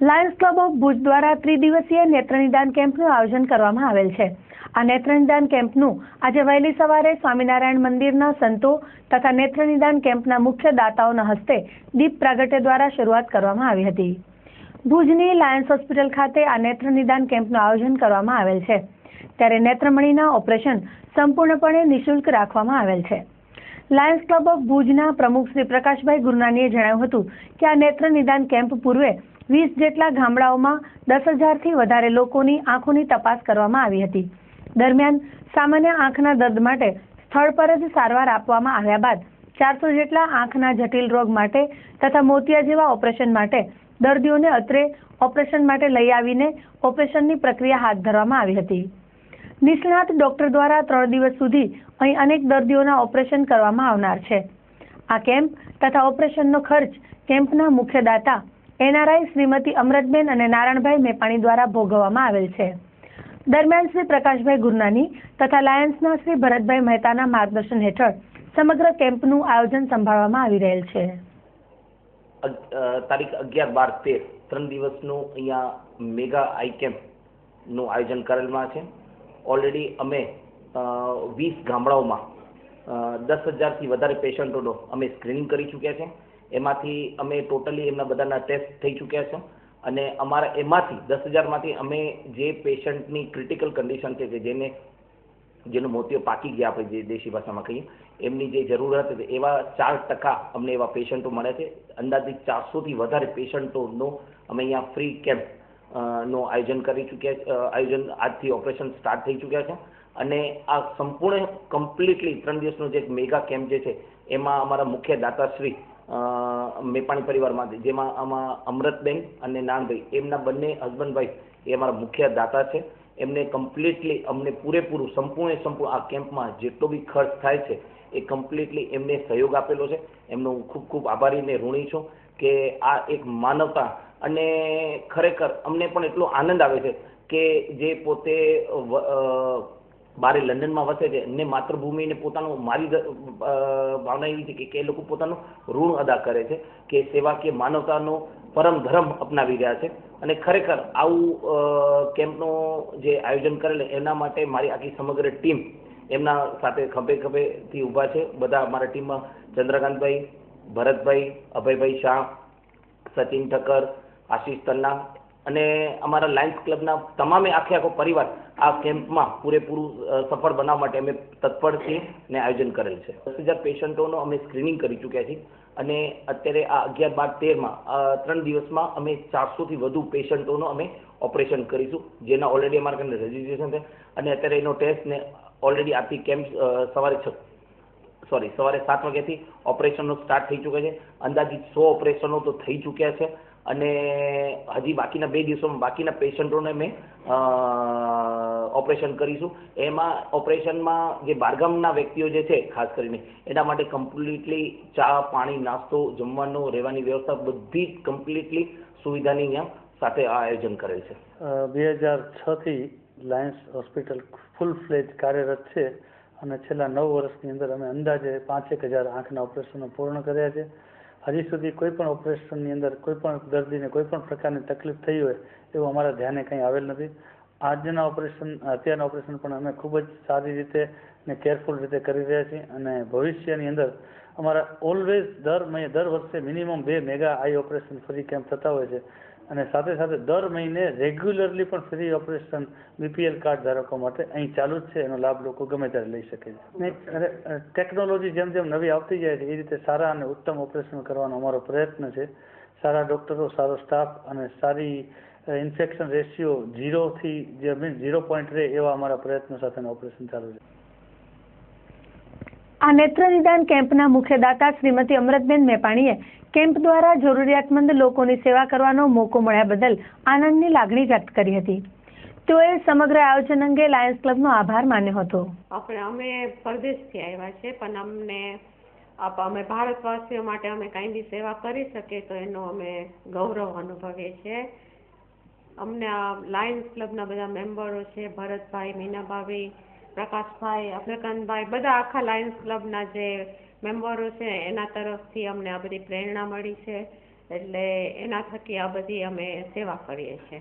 Lions club of Bhuj દ્વારા ત્રિદિવસીય નેત્રનિદાન કેમ્પનું આયોજન કરવામાં આવેલ છે। આ નેત્રનિદાન કેમ્પનું આજે વહેલી સવારે સ્વામિનારાયણ મંદિરના સંતો તથા નેત્રનિદાન કેમ્પના મુખ્ય દાતાઓના હસ્તે દીપ પ્રાગટ્ય દ્વારા શરૂઆત કરવામાં આવી હતી। ભુજની લાયન્સ હોસ્પિટલ ખાતે આ નેત્રનિદાન કેમ્પનું આયોજન કરવામાં આવેલ છે, ત્યારે નેત્રમણીના ઓપરેશન સંપૂર્ણપણે નિઃશુલ્ક રાખવામાં આવેલ છે। લાયન્સ ક્લબ ઓફ ભુજના પ્રમુખ શ્રી પ્રકાશભાઈ ગુરનાનીએ જણાવ્યું હતું કે આ નેત્રનિદાન કેમ્પ પૂર્વે 20 જેટલા ગામડાઓમાં 10,000થી વધારે લોકોની આંખોની તપાસ કરવામાં આવી હતી। દરમિયાન સામાન્ય આંખના દર્દ માટે સ્થળ પર જ સારવાર આપવામાં આવ્યા બાદ 400 જેટલા આંખના જટિલ રોગ માટે તથા મોતિયા જેવા ઓપરેશન માટે દર્દીઓને અત્રે ઓપરેશન માટે લઈ આવીને ઓપરેશનની પ્રક્રિયા હાથ ધરવામાં આવી હતી। નિષ્ણાત ડોક્ટર દ્વારા 3 દિવસ સુધી અહીં અનેક દર્દીઓના ઓપરેશન કરવામાં આવનાર છે। આ કેમ્પ તથા ઓપરેશનનો ખર્ચ કેમ્પના મુખ્ય દાતા NRI શ્રીમતી અમરતબેન અને નારાયણભાઈ મેપાણી દ્વારા ભોગવવામાં આવેલ છે। દરમિયાન શ્રી પ્રકાશભાઈ ગુરનાની તથા લાયન્સના શ્રી ભરતભાઈ મહેતાના માર્ગદર્શન હેઠળ સમગ્ર કેમ્પનું આયોજન સંભાળવામાં આવી રહેલ છે। તારીખ 11, 12, 13 3 દિવસનું અહીંયા મેગા આઈ કેમ્પનું આયોજન કરેલમાં છે। ઓલરેડી અમે 20 ગામડાઓમાં 10,000થી વધારે પેશન્ટોનો અમે સ્ક્રીનિંગ કરી ચૂક્યા છે। એમાંથી અમે ટોટલી એમના બધાના ટેસ્ટ થઈ ચૂક્યા છે અને અમારા એમાંથી 10,000માંથી અમે જે પેશન્ટની ક્રિટિકલ કન્ડિશન છે કે જેનો મોતિયો પાકી ગયા આપણે જે દેશી ભાષામાં કહીએ એમની જે જરૂરત હતી એવા 4% અમને એવા પેશન્ટો મળે છે। અંદાજિત 400થી વધારે પેશન્ટોનો અમે અહીંયા ફ્રી કેમ્પ નું આયોજન કરી ચૂક્યા આયોજન આજથી ઓપરેશન સ્ટાર્ટ થઈ ચૂક્યા છે અને આ સંપૂર્ણ કમ્પ્લીટલી 3 દિવસનો જે મેગા કેમ્પ જે છે એમાં અમારા મુખ્ય દાતાશ્રી મેપાણી પરિવારમાંથી જેમાં આમાં અમરતબેન અને નાનભાઈ એમના બંને હસબન્ડભાઈ એ અમારા મુખ્ય દાતા છે। એમને કમ્પ્લીટલી અમને પૂરેપૂરું સંપૂર્ણ આ કેમ્પમાં જેટલો બી ખર્ચ થાય છે એ કમ્પ્લીટલી એમને સહયોગ આપેલો છે। એમનો ખૂબ ખૂબ આભારી અને ઋણી છું કે આ એક માનવતા અને ખરેખર અમને પણ એટલો આનંદ આવે છે કે જે પોતે બારે લંડનમાં વસે છે ને માતૃભૂમિને પોતાનું મારી ભાવના એવી છે કે એ લોકો પોતાનું ઋણ અદા કરે છે કે સેવાકીય માનવતાનો પરમ ધર્મ અપનાવી રહ્યા છે અને ખરેખર આવું કેમ્પનો જે આયોજન કરેલ એના માટે મારી આખી સમગ્ર ટીમ એમના સાથે ખભે ખભેથી ઊભા છે। બધા અમારા ટીમમાં ચંદ્રકાંતભાઈ, ભરતભાઈ, અભયભાઈ શાહ, સચિન ઠક્કર, આશીષ તન્ના અને અમારા લાયન્સ ક્લબના તમામે આખો પરિવાર આ કેમ્પમાં પૂરેપૂરું સફળ બનાવવા માટે અમે તત્પર છીએ અને આયોજન કરેલ છે। 10,000 પેશન્ટોનો અમે સ્ક્રીનિંગ કરી ચૂક્યા છીએ અને અત્યારે આ 11, 12, 13માં 3 દિવસમાં અમે 400થી વધુ પેશન્ટોનો અમે ઓપરેશન કરીશું, જેના ઓલરેડી અમારા કંઈ રજીસ્ટ્રેશન છે અને અત્યારે એનો ટેસ્ટ ને ઓલરેડી આથી કેમ્પ સવારે 7 વાગ્યાથી ઓપરેશનનો સ્ટાર્ટ થઈ ચૂક્યા છે। અંદાજિત 100 ઓપરેશનો તો થઈ ચૂક્યા છે અને હજી બાકીના 2 દિવસોમાં બાકીના પેશન્ટોને અમે ઓપરેશન કરીશું। એમાં ઓપરેશનમાં જે બહારગામના વ્યક્તિઓ જે છે ખાસ કરીને એના માટે કમ્પ્લીટલી ચા, પાણી, નાસ્તો, જમવાનો, રહેવાની વ્યવસ્થા બધી જ કમ્પ્લીટલી સુવિધાની અહીંયા સાથે આ આયોજન કરેલ છે। 2006થી લાયન્સ હોસ્પિટલ ફૂલ ફ્લેજ કાર્યરત છે અને છેલ્લા 9 વર્ષની અંદર અમે અંદાજે 5,000 આંખના ઓપરેશનો પૂર્ણ કર્યા છે। હજી સુધી કોઈ પણ ઓપરેશનની અંદર કોઈ પણ દર્દીને કોઈ પણ પ્રકારની તકલીફ થઈ હોય એવું અમારા ધ્યાને કંઈ આવેલ નથી। અત્યારના ઓપરેશન પણ અમે ખૂબ જ સારી રીતે ને કેરફુલ રીતે કરી રહ્યા છીએ અને ભવિષ્યની અંદર અમારા ઓલવેઝ દર વર્ષે મિનિમમ 2 મેગા આઈ ઓપરેશન ફ્રી કેમ્પ થતા હોય છે અને સાથે સાથે દર મહિને રેગ્યુલરલી પણ ફ્રી ઓપરેશન BPL કાર્ડ ધારકો માટે અહીં ચાલુ જ છે। એનો લાભ લોકો ગમે ત્યારે લઈ શકે છે। ટેકનોલોજી જેમ જેમ નવી આવતી જાય છે એ રીતે સારા અને ઉત્તમ ઓપરેશન કરવાનો અમારો પ્રયત્ન છે। સારા ડૉક્ટરો, સારો સ્ટાફ અને સારી ઇન્ફેક્શન રેશિયો 0થી જે 0 પોઈન્ટ રહે એવા અમારા પ્રયત્નો સાથેનું ઓપરેશન ચાલુ છે। આ નેત્રનિદાન કેમ્પના મુખ્ય દાતા શ્રીમતી અમરતબેન મેપાણીએ કેમ્પ દ્વારા જરૂરિયાતમંદ લોકોની સેવા કરવાનો મોકો મળ્યા બદલ આનંદની લાગણી વ્યક્ત કરી હતી। તેઓએ સમગ્ર આયોજન અંગે લાયન્સ ક્લબનો આભાર માન્યો હતો। અમે પરદેશથી આવ્યા છે પણ અમે ભારતવાસીઓ માટે અમે કાંઈ બી સેવા કરી શકીએ તો એનો અમે ગૌરવ અનુભવીએ છીએ। અમને આ લાયન્સ ક્લબના બધા મેમ્બરો છે, ભરતભાઈ, મીનાભાઈ, પ્રકાશભાઈ, અભયકાંતભાઈ, બધા આખા લાયન્સ ક્લબના જે મેમ્બરો છે એના તરફથી અમને આ બધી પ્રેરણા મળી છે। એટલે એના થકી આ બધી અમે સેવા કરીએ છીએ.